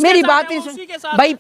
मेरी बात नहीं भाई,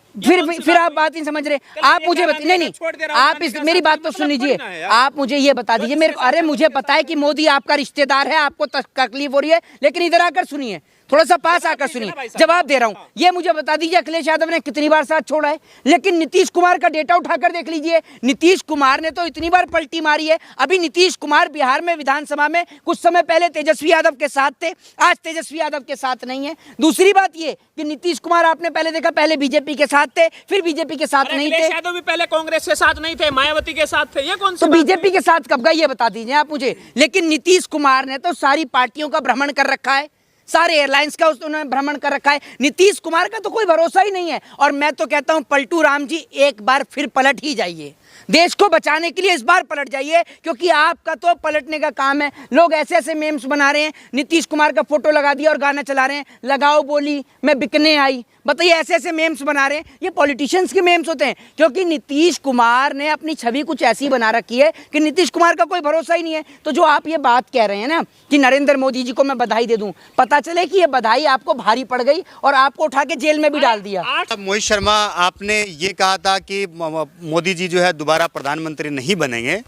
फिर आप बात नहीं समझ रहे। आप मुझे नहीं, आप मेरी बात तो सुन लीजिए। आप मुझे ये बता दीजिए मेरे, अरे मुझे पता है कि मोदी आपका रिश्तेदार है, आपको तकलीफ हो रही है, लेकिन इधर आकर सुनिए, थोड़ा सा पास आकर सुनिए, जवाब दे रहा हूं। ये मुझे बता दीजिए अखिलेश यादव ने कितनी बार साथ छोड़ा है, लेकिन नीतीश कुमार का डेटा उठाकर देख लीजिए। नीतीश कुमार ने तो इतनी बार पलटी मारी है। अभी नीतीश कुमार बिहार में विधानसभा में कुछ समय पहले तेजस्वी यादव के साथ थे, आज तेजस्वी यादव के साथ नहीं है। दूसरी बात ये कि नीतीश कुमार आपने पहले देखा, पहले बीजेपी के साथ थे, फिर बीजेपी के साथ नहीं थे। यादव भी पहले कांग्रेस के साथ नहीं थे, मायावती के साथ थे। ये कौन सा तो बीजेपी के साथ कब गए ये बता दीजिए आप मुझे। लेकिन नीतीश कुमार ने तो सारी पार्टियों का भ्रमण कर रखा है, सारे एयरलाइंस का उन्होंने भ्रमण कर रखा है। नीतीश कुमार का तो कोई भरोसा ही नहीं है। और मैं तो कहता हूं पलटू राम जी एक बार फिर पलट ही जाइए, देश को बचाने के लिए इस बार पलट जाइए, क्योंकि आपका तो पलटने का काम है। लोग ऐसे ऐसे मेम्स बना रहे हैं, नीतीश कुमार का फोटो लगा दिया और गाना चला रहे हैं, लगाओ बोली मैं बिकने आई। बताइए, ऐसे ऐसे मेम्स बना रहे हैं, ये पॉलिटिशियंस के मेम्स होते हैं। क्योंकि नीतीश कुमार ने अपनी छवि कुछ ऐसी बना रखी है कि नीतीश कुमार का कोई भरोसा ही नहीं है। तो जो आप ये बात कह रहे हैं ना कि नरेंद्र मोदी जी को मैं बधाई दे दूं, पता चले कि ये बधाई आपको भारी पड़ गई और आपको उठा के जेल में भी डाल दिया। मोहित शर्मा, आपने ये कहा था कि मोदी जी जो है दोबारा प्रधानमंत्री नहीं बनेंगे,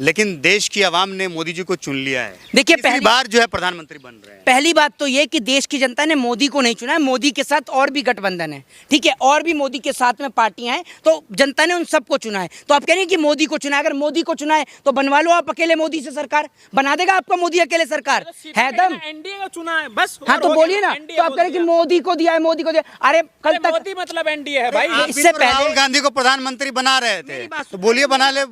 लेकिन देश की आवाम ने मोदी जी को चुन लिया है। देखिए, पहली बार जो है प्रधानमंत्री बन रहे हैं। पहली बात तो ये कि देश की जनता ने मोदी को नहीं चुना है, मोदी के साथ और भी गठबंधन है, ठीक है, और भी मोदी के साथ में पार्टियां हैं, तो जनता ने उन सबको चुना है। तो आप कह रहे हैं कि मोदी को चुना है, अगर मोदी को चुना है तो बनवा लो आप अकेले मोदी से सरकार, बना देगा आपका मोदी अकेले सरकार है दम। एनडीए को चुना है बस। हाँ तो बोलिए ना, तो आप कह रहे हैं कि मोदी को दिया है, मोदी को दिया। अरे कल तक मोदी मतलब एनडीए है भाई। इससे पहले राहुल गांधी को प्रधानमंत्री बना रहे थे, तो बोलिए बना ले,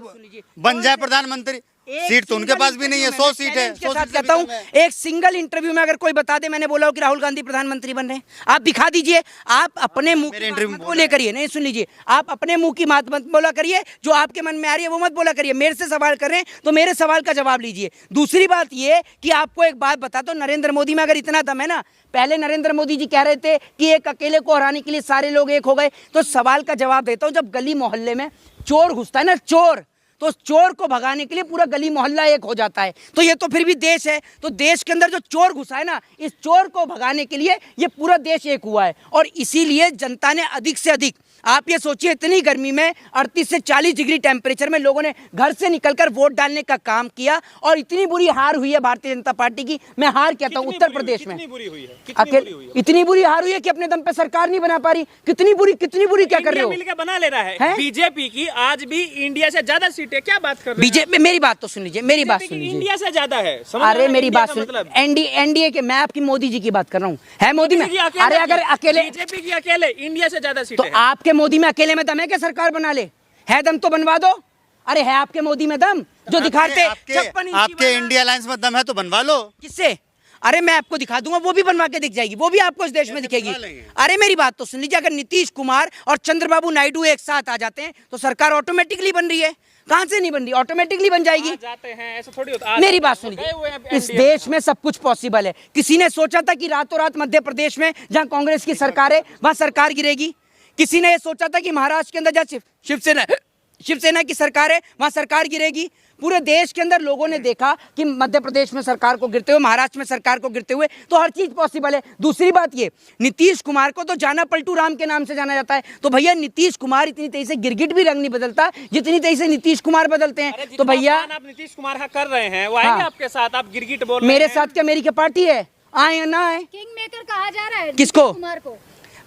बन जाए प्रधानमंत्री। सीट तो उनके पास भी नहीं है, 100 सीट है। कहता हूँ एक सिंगल इंटरव्यू में अगर कोई बता दे मैंने बोला हो कि राहुल गांधी प्रधानमंत्री बन रहे हैं, आप दिखा दीजिए। आप अपने मुंह की बात मत बोले करिए, नहीं सुन लीजिए, आप अपने मुंह की बात मत बोला करिए, जो आपके मन में आ रही है वो मत बोला करिए। मेरे से सवाल कर रहे हैं तो मेरे सवाल का जवाब लीजिए। दूसरी बात ये कि आपको एक बात बता दो, नरेंद्र मोदी में अगर इतना दम है ना, पहले नरेंद्र मोदी जी कह रहे थे कि एक अकेले को हराने के लिए सारे लोग एक हो गए, तो सवाल का जवाब देता हूँ। जब गली मोहल्ले में चोर घुसता है ना, चोर, तो चोर को भगाने के लिए पूरा गली मोहल्ला एक हो जाता है। तो ये तो फिर भी देश है, तो देश के अंदर जो चोर घुसा है ना, इस चोर को भगाने के लिए ये पूरा देश एक हुआ है। और इसीलिए जनता ने अधिक से अधिक, आप ये सोचिए इतनी गर्मी में 38 से 40 डिग्री टेम्परेचर में लोगों ने घर से निकलकर वोट डालने का काम किया, और इतनी बुरी हार हुई है भारतीय जनता पार्टी की। मैं हार कहता हूँ उत्तर प्रदेश में इतनी बुरी हार हुई है कि अपने दम पे सरकार नहीं बना पा रही। कितनी बुरी क्या कर रहे हो, मिलकर बना ले रहा है बीजेपी की आज भी इंडिया से ज्यादा सीटें। क्या बात कर रहे हैं बीजेपी? मेरी बात तो सुन लीजिए, मेरी बात सुन लीजिए, इंडिया से ज्यादा है। अरे मेरी बात सुन, एनडीए के, मैं आपकी मोदी जी की बात कर रहा हूँ, है मोदी में। अरे अगर अकेले बीजेपी की अकेले इंडिया से ज्यादा सीटें, तो आपके मोदी में अकेले में दम है कि सरकार बना ले? है दम तो बनवा दो। अरे है आपके मोदी में दम जो दिखाते? आपके इंडिया अलायंस में दम है तो बनवा लो। किससे? अरे मैं आपको दिखा दूंगा, वो भी बनवा के दिख जाएगी, वो भी आपको इस देश में दिखेगी। अरे मेरी बात तो सुन लीजिए, अगर नीतीश कुमार और चंद्रबाबू नायडू एक साथ आ जाते हैं तो सरकार ऑटोमेटिकली बन रही है। कहां से नहीं बन रही, ऑटोमेटिकली बन जाएगी। जाते हैं ऐसा थोड़ी होता। मेरी बात सुनिए, इस देश में सब कुछ पॉसिबल है। किसी ने सोचा था कि रातों रात मध्य प्रदेश में जहां कांग्रेस की सरकार है वहां सरकार गिरेगी? किसी ने यह सोचा था कि महाराष्ट्र के अंदर जहां शिवसेना की सरकार है वहां सरकार गिरेगी? पूरे देश के अंदर लोगों ने देखा कि मध्य प्रदेश में सरकार को गिरते हुए, महाराष्ट्र में सरकार को गिरते हुए, तो हर चीज पॉसिबल है। दूसरी बात ये, नीतीश कुमार को तो जाना पलटू राम के नाम से जाना जाता है, तो भैया नीतीश कुमार इतनी तेजी से गिरगिट भी रंग नहीं बदलता जितनी तेजी से नीतीश कुमार बदलते हैं। तो भैया आप नीतीश कुमार का कर रहे हैं वो आएंगे आपके साथ, आप गिरगिट बोल मेरे साथ क्या, मेरी क्या पार्टी है? आए या ना आए? किंग मेकर कहा जा रहा है किसको? कुमार को।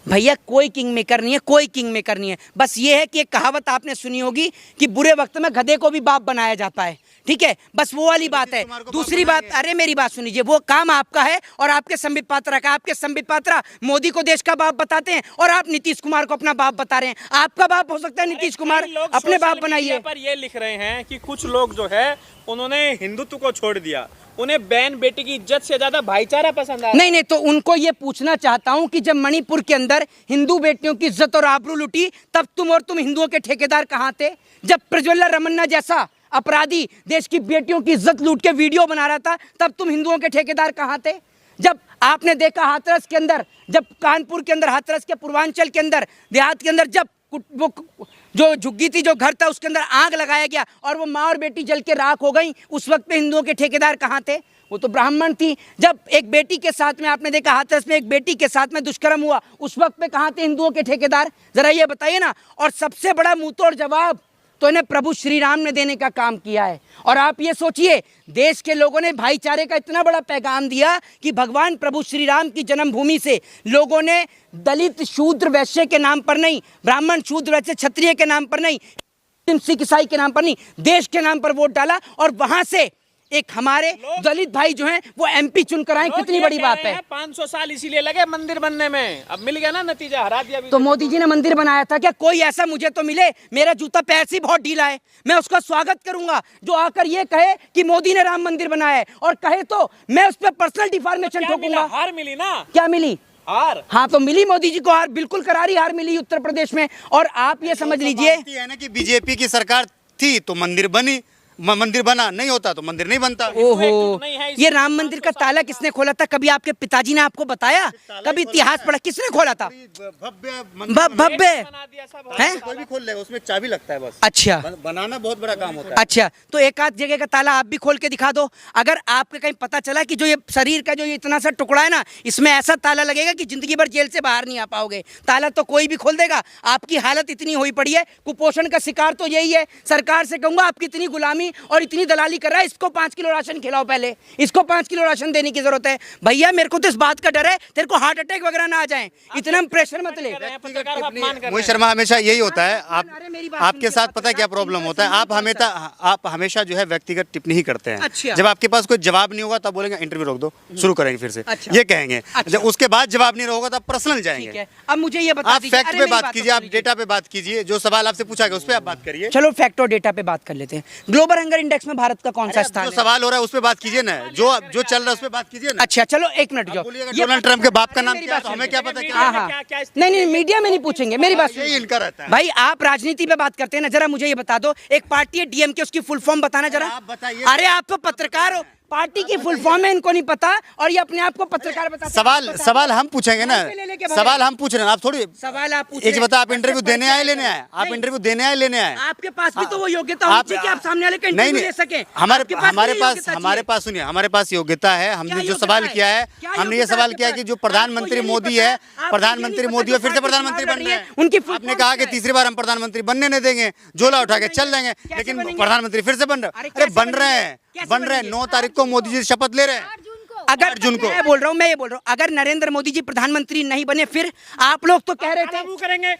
भैया कोई किंग मेकर नहीं है, कोई किंग मेकर नहीं है। बस ये है कि एक कहावत आपने सुनी होगी कि बुरे वक्त में गधे को भी बाप बनाया जाता है, ठीक है, बस वो वाली बात है। दूसरी बात, अरे मेरी बात सुनिए, वो काम आपका है और आपके संबित पात्रा का। आपके संबित पात्रा मोदी को देश का बाप बताते हैं और आप नीतीश कुमार को अपना बाप बता रहे हैं। आपका बाप हो सकता है नीतीश कुमार, अपने बाप बनाइए। पर ये लिख रहे हैं कि कुछ लोग जो है उन्होंने हिंदुत्व को छोड़ दिया, उन्हें बहन बेटी की इज्जत से ज्यादा भाईचारा पसंद आया। नहीं, तो उनको ये पूछना चाहता हूं कि जब मणिपुर के अंदर हिंदू बेटियों की इज्जत और आबरू लुटी, तब तुम हिंदुओं के ठेकेदार कहां थे? जब प्रज्वला रमन्ना जैसा अपराधी देश की बेटियों की इज्जत लूट के वीडियो बना रहा था, तब तुम हिंदुओं के ठेकेदार कहां थे? जब आपने देखा हाथरस के अंदर, जब कानपुर के अंदर, हाथरस के पूर्वांचल के अंदर, देहात के अंदर, जब वो जो झुग्गी थी, जो घर था, उसके अंदर आग लगाया गया और वो माँ और बेटी जल के राख हो गई, उस वक्त पे हिंदुओं के ठेकेदार कहाँ थे? वो तो ब्राह्मण थी। जब एक बेटी के साथ में आपने देखा हाथरस में एक बेटी के साथ में दुष्कर्म हुआ, उस वक्त पे कहाँ थे हिंदुओं के ठेकेदार? जरा ये बताइए ना। और सबसे बड़ा मुंहतोड़ जवाब तो इन्हें प्रभु श्री राम ने देने का काम किया है। और आप ये सोचिए, देश के लोगों ने भाईचारे का इतना बड़ा पैगाम दिया कि भगवान प्रभु श्री राम की जन्मभूमि से लोगों ने दलित शूद्र वैश्य के नाम पर नहीं, ब्राह्मण शूद्र वैश्य क्षत्रिय के नाम पर नहीं, सिख ईसाई के नाम पर नहीं, देश के नाम पर वोट डाला। और वहां से एक हमारे दलित भाई जो हैं वो एमपी चुनकर आए। कितनी बड़ी बात है। 500 साल इसीलिए लगे मंदिर बनने में, अब मिल गया ना नतीजा, हरा दिया। तो मोदी जी ने मंदिर बनाया था क्या? कोई ऐसा मुझे तो मिले, मेरा जूता पैर से बहुत ढीला है, मैं उसका स्वागत करूंगा जो आकर ये कहे कि मोदी ने राम मंदिर बनाया है। और कहे तो मैं उस पर पर्सनल डिफॉर्मेशन ठोकूंगा। हार मिली ना। क्या मिली? हार। हाँ तो मिली, मोदी जी को हार, बिल्कुल करारी हार मिली उत्तर प्रदेश में। और आप ये समझ लीजिए है ना कि बीजेपी की सरकार थी तो मंदिर बनी, मंदिर बना, नहीं होता तो मंदिर नहीं बनता। ओहो, ये राम मंदिर का ताला किसने खोला था? कभी आपके पिताजी ने आपको बताया? कभी इतिहास पढ़ा? किसने खोला था? भव्य है, कोई भी खोल लेगा, उसमें चाबी लगता है बस। अच्छा, बनाना बहुत बड़ा काम होता है। अच्छा, तो एक आध जगह का ताला आप भी खोल के दिखा दो। अगर आपके कहीं पता चला कि जो ये शरीर का जो ये इतना सा टुकड़ा है ना, इसमें ऐसा ताला लगेगा कि जिंदगी भर जेल से बाहर नहीं आ पाओगे। ताला तो कोई भी खोल देगा। आपकी हालत इतनी हुई पड़ी है, कुपोषण का शिकार तो यही है। सरकार से कहूंगा आपकी इतनी गुलामी और इतनी दलाली कर रहा है, इसको 5 किलो राशन खिलाओ, पहले इसको 5 किलो राशन देने की जरूरत है। भैया मेरे को तो इस बात का डर है तेरे को हार्ट अटैक वगैरह ना आ जाए, इतना प्रेशर मत ले। मोहित शर्मा, हमेशा यही होता है। आपके साथ पता है क्या प्रॉब्लम होता है? आप हमेशा जो है व्यक्तिगत टिप्पणी ही करते हैं। अच्छा। जब आपके पास कोई जवाब नहीं होगा तब बोलेंगे इंटरव्यू रोक दो, शुरू करेंगे फिर से। अच्छा। ये कहेंगे। अच्छा। जब उसके बाद जवाब नहीं होगा तब पर्सनल जाएंगे। अब मुझे ये बता आप दीजिए, फैक्ट अरे पे मेरी बात तो कीजिए, आप सुन डेटा पे बात कीजिए, जो सवाल आपसे पूछा गया उस पर आप बात करिए। चलो फैक्ट और डेटा पे बात कर लेते हैं। ग्लोबल हंगर इंडेक्स में भारत का कौन सा स्थान जो है? सवाल हो रहा है उस पे बात कीजिए ना, जो चल रहा है उस पे बात कीजिए ना। अच्छा चलो एक मिनट, जो डोनाल्ड ट्रंप के बाप का नाम मेरी क्या है बात तो हमें क्या पता क्या? हाँ हाँ, नहीं मीडिया में नहीं पूछेंगे, मेरी बात यही इनका रहता है। भाई आप राजनीति पे बात करते हैं ना, जरा मुझे ये बता दो, एक पार्टी है डीएमके, उसकी फुल फॉर्म बताना जरा। आप बताइए। अरे आप तो पत्रकार हो, पार्टी की फुल फॉर्म है इनको नहीं पता और ये अपने आप को पत्रकार बताते हैं। सवाल हम पूछेंगे ना, सवाल हम पूछ रहे हैं, आप थोड़ी सवाल आप पूछ एक बता। आप इंटरव्यू देने आए लेने आए? आप इंटरव्यू देने आए लेने आए? आपके पास भी तो वो योग्यता होनी चाहिए कि आप सामने वाले का इंटरव्यू ले सकें। हमारे पास सुनिए, हमारे पास योग्यता है। हमने जो सवाल किया है, हमने ये सवाल किया कि जो प्रधानमंत्री मोदी है, प्रधानमंत्री मोदी है, फिर से प्रधानमंत्री बन रहे हैं। उनकी आपने कहा कि तीसरी बार हम प्रधानमंत्री बनने नहीं देंगे, झोला उठा के चल देंगे, लेकिन प्रधानमंत्री फिर से बन रहे। अरे बन रहे हैं 9 तारीख को मोदी जी शपथ ले रहे हैं। अगर मैं बोल रहा हूँ, अगर नरेंद्र मोदी जी प्रधानमंत्री नहीं बने, फिर आप लोग तो कह रहे थे करेंगे।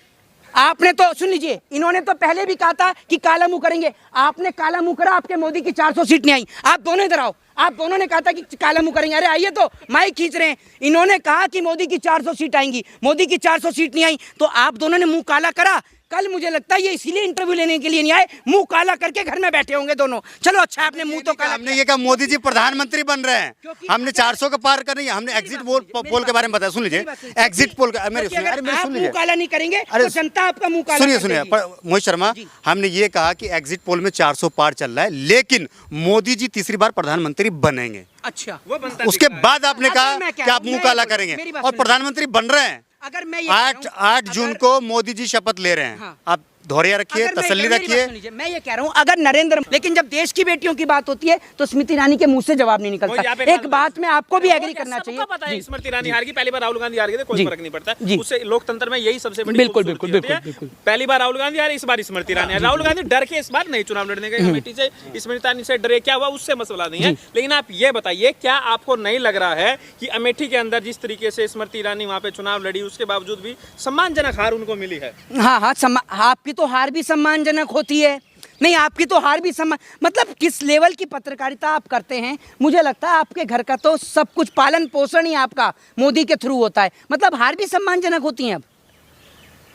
आपने तो सुन लीजिए, इन्होंने तो पहले भी कहा था कि काला मुंह करेंगे। आपने काला मुंह करा, आपके मोदी की 400 सीट नहीं आई। आप दोनों इधर आओ, आप दोनों ने कहा था कि काला मुंह करेंगे। अरे आइए, तो माइक खींच रहे हैं। इन्होंने कहा कि मोदी की 400 सीट आएंगी, मोदी की 400 सीट नहीं आई, तो आप दोनों ने मुंह काला करा। कल मुझे लगता है ये इसीलिए इंटरव्यू लेने के लिए नहीं आए, मुंह काला करके घर में बैठे होंगे दोनों। चलो अच्छा, आपने मुंह तो काला। हमने ये कहा मोदी जी प्रधानमंत्री बन रहे हैं, हमने 400 का पार कर नहीं, हमने एग्जिट पोल के बारे में बताया। सुन लीजिए, एग्जिट पोल का मेरे मुंह काला नहीं करेंगे तो जनता आपका मुंह काला। सुनिए मोहित शर्मा, हमने ये कहा कि एग्जिट पोल में 400 पार चल रहा है, लेकिन मोदी जी तीसरी बार प्रधानमंत्री बनेंगे। अच्छा, उसके बाद आपने कहा कि आप मुंह काला करेंगे और प्रधानमंत्री बन रहे हैं। अगर मैं 8 जून को मोदी जी शपथ ले रहे हैं। हाँ। आप धौर्य रखिए, तसल्ली रखिए। मैं ये कह रहा हूँ, अगर नरेंद्र, लेकिन जब देश की बेटियों की बात होती है तो स्मृति ईरानी के मुंह से जवाब नहीं निकलता। एक बात में आपको भी एग्री करना चाहिए। पता है स्मृति ईरानी हार गई, पहली बार राहुल गांधी हार गए थे, कोई फर्क नहीं पड़ता। जी। उससे लोकतंत्र में यही सबसे बड़ी बिल्कुल, खूबसूरती बिल्कुल, होती है। बिल्कुल। पहली बार राहुल गांधी हारे, इस बार स्मृति ईरानी। राहुल गांधी डर के इस बार नहीं चुनाव लड़ने गए कमेटी से, स्मृति ईरानी से डरे, क्या हुआ उससे मसला नहीं है। लेकिन आप ये बताइए, क्या आपको नहीं लग रहा है कि अमेठी के अंदर जिस तरीके से स्मृति ईरानी वहां पे चुनाव लड़ी, उसके बावजूद भी सम्मानजनक हार उनको मिली है? हाँ हाँ, आपकी तो हार भी सम्मानजनक होती है। नहीं, आपकी तो हार भी मतलब किस लेवल की पत्रकारिता आप करते हैं। मुझे लगता है आपके घर का तो सब कुछ पालन पोषण ही आपका मोदी के थ्रू होता है। मतलब हार भी सम्मानजनक होती हैं। अब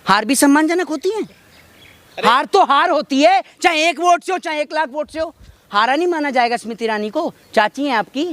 हार भी सम्मानजनक होती हैं। हार तो हार होती है, चाहे 1 वोट से हो, चाहे 1 लाख वोट से हो। हारा नहीं माना जाएगा स्मृति ईरानी को। चाची हैं आपकी,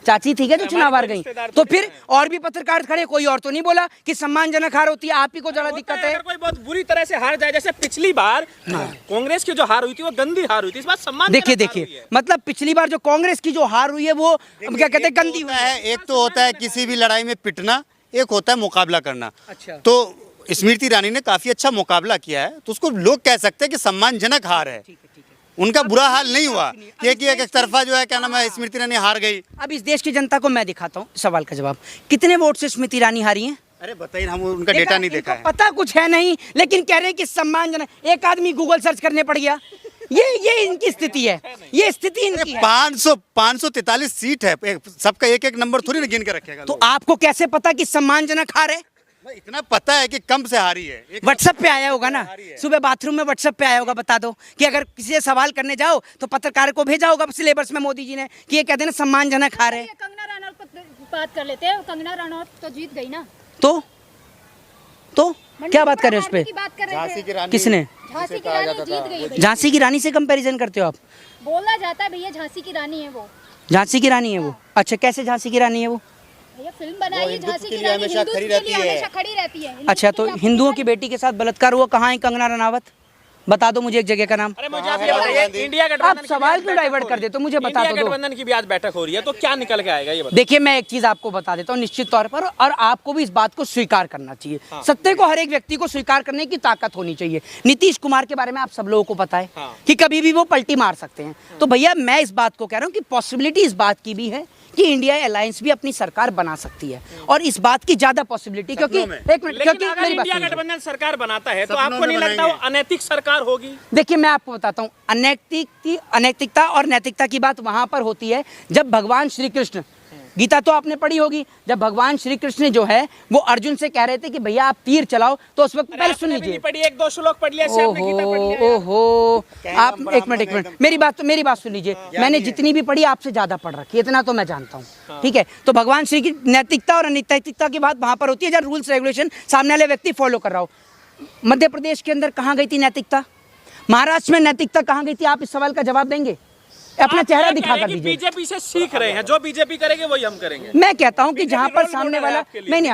चाची ठीक है जो चुनाव हार गई। तो फिर और भी पत्रकार खड़े, कोई और तो नहीं बोला कि सम्मानजनक हार होती है। आप ही को जरा दिक्कत है। अगर कोई बहुत बुरी तरह से हार जाए, जैसे पिछली बार कांग्रेस की जो हार हुई थी वो गंदी हार हुई थी, इस बार सम्मान। देखिए मतलब पिछली बार जो कांग्रेस की जो हार हुई है वो क्या कहते हैं, गंदी हुई है। एक तो होता है किसी भी लड़ाई में पिटना, एक होता है मुकाबला करना। अच्छा, तो स्मृति ईरानी ने काफी अच्छा मुकाबला किया है, तो उसको लोग कह सकते हैं कि सम्मानजनक हार है। उनका बुरा हाल नहीं हुआ कि एक तरफा जो है क्या नाम है स्मृति ईरानी हार गई। अब इस देश की जनता को मैं दिखाता हूँ सवाल का जवाब, कितने वोट से स्मृति ईरानी हारी हैं? अरे बताइए, हम उनका डेटा नहीं देखा है। पता कुछ है नहीं, लेकिन कह रहे हैं कि सम्मानजनक। एक आदमी गूगल सर्च करने पड़ गया। ये इनकी स्थिति है, ये स्थिति इनकी है। 543 सीट है, सबका एक नंबर थोड़ी ना गिन के रखेगा। तो आपको कैसे पता कि सम्मानजनक हार है? इतना पता है कि कम से हारी है। व्हाट्सएप पे आया होगा ना, सुबह बाथरूम में व्हाट्सएप पे आया होगा। बता दो कि अगर किसी से सवाल करने जाओ तो पत्रकार को भेजा होगा सिलेबस में मोदी जी ने कि ये कहते हैं ना सम्मानजनक हार है। कंगना रनौत को बात कर लेते हैं, कंगना रनौत तो जीत गई ना। तो क्या बात कर रहे हैं उस पे? झांसी की रानी, किसने? झांसी की रानी जीत गई भैया। झांसी की रानी से कंपैरिजन करते हो आप? बोला जाता है भैया झांसी की रानी है वो। झांसी की रानी है वो? अच्छा, कैसे झांसी की रानी है वो? भैया फिल्म बनाई है झांसी की लिए रानी, हमेशा हिंदुत्व खड़ी के रहती लिए है। हमेशा खड़ी रहती है। अच्छा, तो हिंदुओं की बेटी के साथ बलात्कार हुआ, कहाँ है कंगना रनावत? बता दो मुझे एक जगह का नाम। अरे मुझे आप ये बताइए, इंडिया गठबंधन आप सवाल क्यों डाइवर्ट कर देते हो? मुझे बता इंडिया दो। गठबंधन की भी आज बैठक हो रही है, तो क्या निकल के आएगा ये बताइए। देखिए, मैं एक चीज आपको बता देता हूँ निश्चित तौर पर, और आपको भी इस बात को स्वीकार करना चाहिए। सत्य को हर एक व्यक्ति को स्वीकार करने की ताकत होनी चाहिए। नीतीश कुमार के बारे में आप सब लोगों को पता है कि कभी भी वो पलटी मार सकते हैं। तो भैया मैं इस बात को कह रहा हूँ कि पॉसिबिलिटी इस बात की भी है कि इंडिया अलायंस भी अपनी सरकार बना सकती है, और इस बात की ज्यादा पॉसिबिलिटी, क्योंकि एक मिनट, लेकिन क्योंकि अगर मेरी बात इंडिया सुनिए। गठबंधन सरकार बनाता है तो सपनों आपको में नहीं लगता वो बनाएंगे। अनैतिक सरकार होगी? देखिए, मैं आपको बताता हूँ, अनैतिकता और नैतिकता की बात वहां पर होती है जब भगवान श्री कृष्ण, गीता तो आपने पढ़ी होगी, जब भगवान श्री कृष्ण जो है वो अर्जुन से कह रहे थे कि भैया आप तीर चलाओ, तो उस वक्त पहले सुन लीजिए। पढ़ी, एक दो श्लोक पढ़ लिया, इससे आपने गीता पढ़ लिया यार। ओहो, आप एक मिनट मेरी बात सुन लीजिए। मैंने जितनी भी पढ़ी आपसे ज्यादा पढ़ रखी है, इतना तो मैं जानता हूँ। ठीक है, तो भगवान श्री की नैतिकता और अनैतिकता की बात वहां पर होती है जब रूल्स रेगुलेशन सामने वाले व्यक्ति फॉलो कर रहा हो। मध्य प्रदेश के अंदर कहाँ गई थी नैतिकता? महाराष्ट्र में नैतिकता कहाँ गई थी? आप इस सवाल का जवाब देंगे? अपना चेहरा दिखा कर दीजिए। बीजेपी से सीख रहे हैं, जो बीजेपी करेंगे वही हम करेंगे। मैं कहता हूं कि जहां पर सामने वाला नहीं,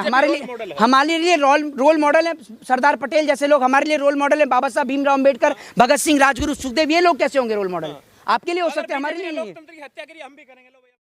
हमारे लिए रोल मॉडल है सरदार पटेल जैसे लोग, हमारे लिए रोल मॉडल है बाबा साहब भीमराव अंबेडकर, भगत सिंह, राजगुरु, सुखदेव। ये लोग कैसे होंगे रोल मॉडल? आपके लिए हो सकते हैं, हमारे लिए नहीं है। लोकतंत्र की हत्या करी, हम भी करेंगे।